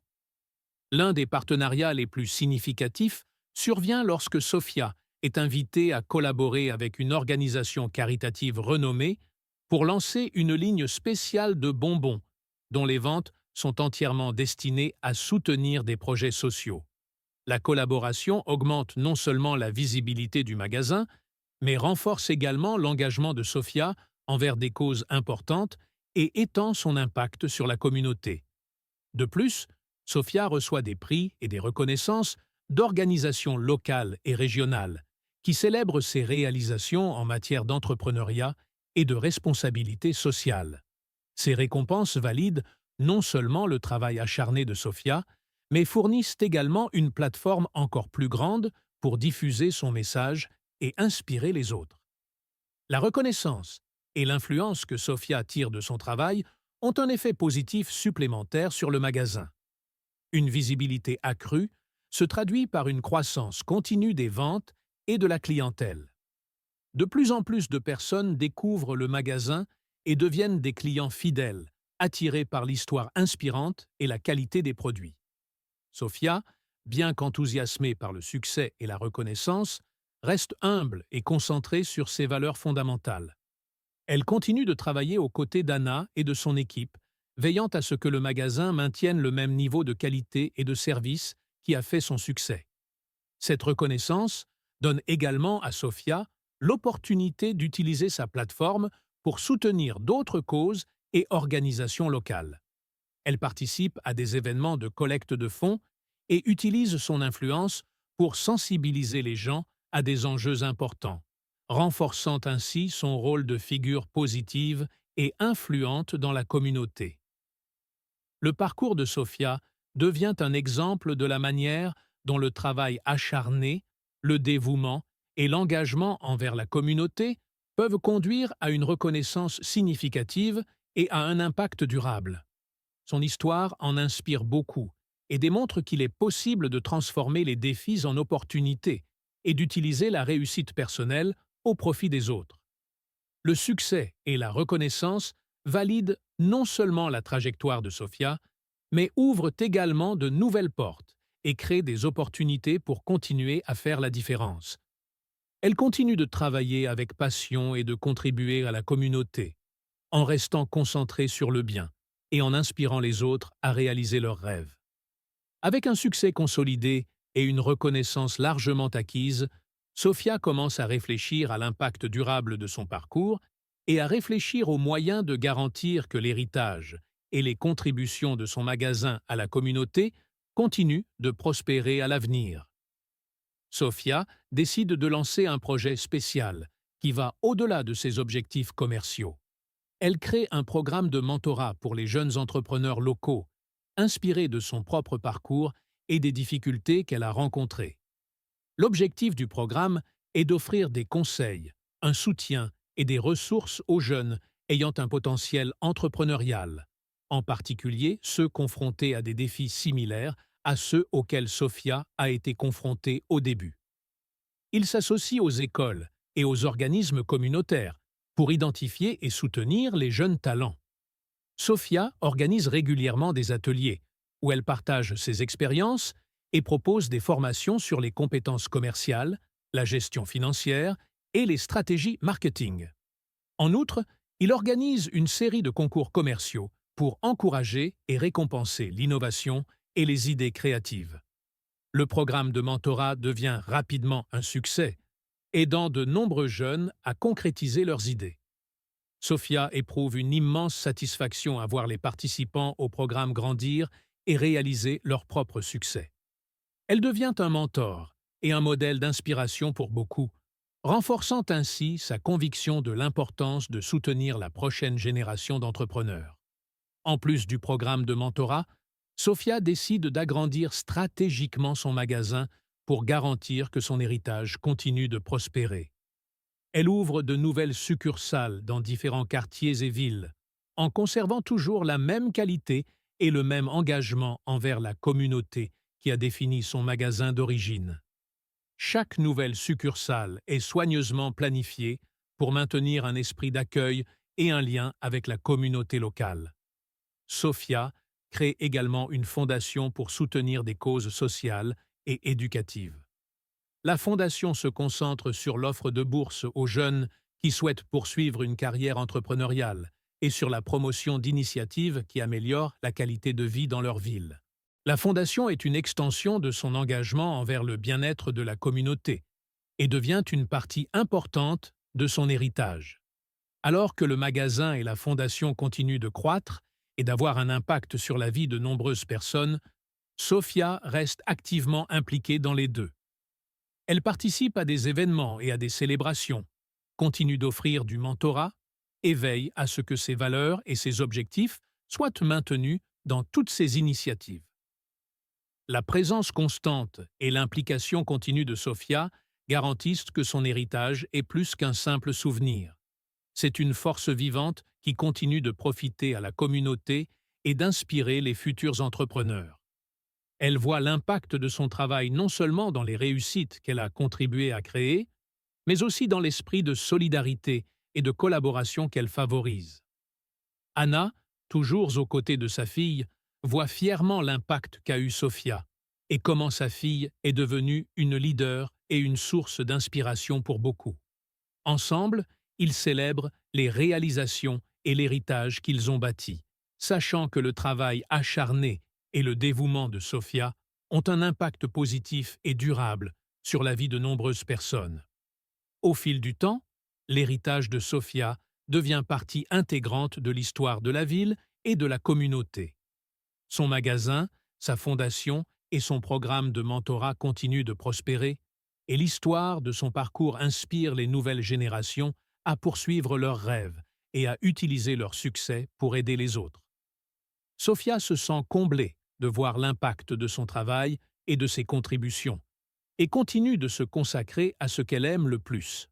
L'un des partenariats les plus significatifs survient lorsque Sophia est invitée à collaborer avec une organisation caritative renommée pour lancer une ligne spéciale de bonbons, dont les ventes sont entièrement destinées à soutenir des projets sociaux. La collaboration augmente non seulement la visibilité du magasin, mais renforce également l'engagement de Sophia envers des causes importantes et étend son impact sur la communauté. De plus, Sophia reçoit des prix et des reconnaissances d'organisations locales et régionales qui célèbrent ses réalisations en matière d'entrepreneuriat et de responsabilité sociale. Ces récompenses valident non seulement le travail acharné de Sophia, mais fournissent également une plateforme encore plus grande pour diffuser son message et inspirer les autres. La reconnaissance et l'influence que Sophia tire de son travail ont un effet positif supplémentaire sur le magasin. Une visibilité accrue se traduit par une croissance continue des ventes et de la clientèle. De plus en plus de personnes découvrent le magasin et deviennent des clients fidèles, attirés par l'histoire inspirante et la qualité des produits. Sophia, bien qu'enthousiasmée par le succès et la reconnaissance, reste humble et concentrée sur ses valeurs fondamentales. Elle continue de travailler aux côtés d'Anna et de son équipe, veillant à ce que le magasin maintienne le même niveau de qualité et de service qui a fait son succès. Cette reconnaissance donne également à Sofia l'opportunité d'utiliser sa plateforme pour soutenir d'autres causes et organisations locales. Elle participe à des événements de collecte de fonds et utilise son influence pour sensibiliser les gens à des enjeux importants, renforçant ainsi son rôle de figure positive et influente dans la communauté. Le parcours de Sofia devient un exemple de la manière dont le travail acharné, le dévouement et l'engagement envers la communauté peuvent conduire à une reconnaissance significative et à un impact durable. Son histoire en inspire beaucoup et démontre qu'il est possible de transformer les défis en opportunités et d'utiliser la réussite personnelle au profit des autres. Le succès et la reconnaissance valident non seulement la trajectoire de Sofia, mais ouvrent également de nouvelles portes et créent des opportunités pour continuer à faire la différence. Elle continue de travailler avec passion et de contribuer à la communauté, en restant concentrée sur le bien et en inspirant les autres à réaliser leurs rêves. Avec un succès consolidé et une reconnaissance largement acquise, Sofia commence à réfléchir à l'impact durable de son parcours et à réfléchir aux moyens de garantir que l'héritage et les contributions de son magasin à la communauté continuent de prospérer à l'avenir. Sofia décide de lancer un projet spécial qui va au-delà de ses objectifs commerciaux. Elle crée un programme de mentorat pour les jeunes entrepreneurs locaux, inspiré de son propre parcours et des difficultés qu'elle a rencontrées. L'objectif du programme est d'offrir des conseils, un soutien et des ressources aux jeunes ayant un potentiel entrepreneurial, en particulier ceux confrontés à des défis similaires à ceux auxquels Sofia a été confrontée au début. Il s'associe aux écoles et aux organismes communautaires pour identifier et soutenir les jeunes talents. Sofia organise régulièrement des ateliers où elle partage ses expériences et propose des formations sur les compétences commerciales, la gestion financière et les stratégies marketing. En outre, il organise une série de concours commerciaux pour encourager et récompenser l'innovation et les idées créatives. Le programme de mentorat devient rapidement un succès, aidant de nombreux jeunes à concrétiser leurs idées. Sofia éprouve une immense satisfaction à voir les participants au programme grandir et réaliser leur propre succès. Elle devient un mentor et un modèle d'inspiration pour beaucoup, renforçant ainsi sa conviction de l'importance de soutenir la prochaine génération d'entrepreneurs. En plus du programme de mentorat, Sofia décide d'agrandir stratégiquement son magasin pour garantir que son héritage continue de prospérer. Elle ouvre de nouvelles succursales dans différents quartiers et villes, en conservant toujours la même qualité et le même engagement envers la communauté qui a défini son magasin d'origine. Chaque nouvelle succursale est soigneusement planifiée pour maintenir un esprit d'accueil et un lien avec la communauté locale. Sofia crée également une fondation pour soutenir des causes sociales et éducatives. La fondation se concentre sur l'offre de bourses aux jeunes qui souhaitent poursuivre une carrière entrepreneuriale et sur la promotion d'initiatives qui améliorent la qualité de vie dans leur ville. La fondation est une extension de son engagement envers le bien-être de la communauté et devient une partie importante de son héritage. Alors que le magasin et la fondation continuent de croître et d'avoir un impact sur la vie de nombreuses personnes, Sofia reste activement impliquée dans les deux. Elle participe à des événements et à des célébrations, continue d'offrir du mentorat et veille à ce que ses valeurs et ses objectifs soient maintenus dans toutes ses initiatives. La présence constante et l'implication continue de Sofia garantissent que son héritage est plus qu'un simple souvenir. C'est une force vivante qui continue de profiter à la communauté et d'inspirer les futurs entrepreneurs. Elle voit l'impact de son travail non seulement dans les réussites qu'elle a contribué à créer, mais aussi dans l'esprit de solidarité et de collaboration qu'elle favorise. Anna, toujours aux côtés de sa fille, voit fièrement l'impact qu'a eu Sofia et comment sa fille est devenue une leader et une source d'inspiration pour beaucoup. Ensemble, ils célèbrent les réalisations et l'héritage qu'ils ont bâti, sachant que le travail acharné et le dévouement de Sophia ont un impact positif et durable sur la vie de nombreuses personnes. Au fil du temps, l'héritage de Sophia devient partie intégrante de l'histoire de la ville et de la communauté. Son magasin, sa fondation et son programme de mentorat continuent de prospérer, et l'histoire de son parcours inspire les nouvelles générations à poursuivre leurs rêves et à utiliser leur succès pour aider les autres. Sophia se sent comblée de voir l'impact de son travail et de ses contributions, et continue de se consacrer à ce qu'elle aime le plus.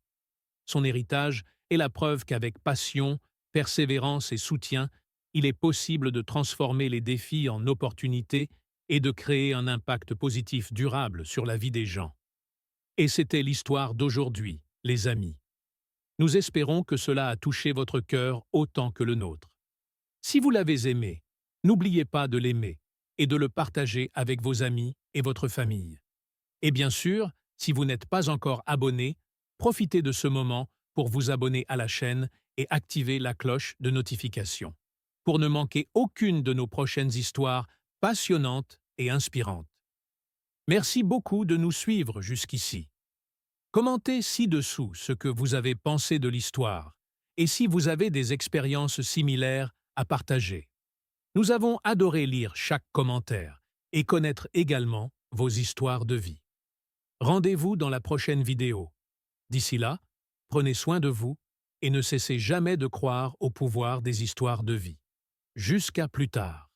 Son héritage est la preuve qu'avec passion, persévérance et soutien, il est possible de transformer les défis en opportunités et de créer un impact positif durable sur la vie des gens. Et c'était l'histoire d'aujourd'hui, les amis. Nous espérons que cela a touché votre cœur autant que le nôtre. Si vous l'avez aimé, n'oubliez pas de l'aimer et de le partager avec vos amis et votre famille. Et bien sûr, si vous n'êtes pas encore abonné, profitez de ce moment pour vous abonner à la chaîne et activer la cloche de notification, pour ne manquer aucune de nos prochaines histoires passionnantes et inspirantes. Merci beaucoup de nous suivre jusqu'ici. Commentez ci-dessous ce que vous avez pensé de l'histoire et si vous avez des expériences similaires à partager. Nous avons adoré lire chaque commentaire et connaître également vos histoires de vie. Rendez-vous dans la prochaine vidéo. D'ici là, prenez soin de vous et ne cessez jamais de croire au pouvoir des histoires de vie. Jusqu'à plus tard.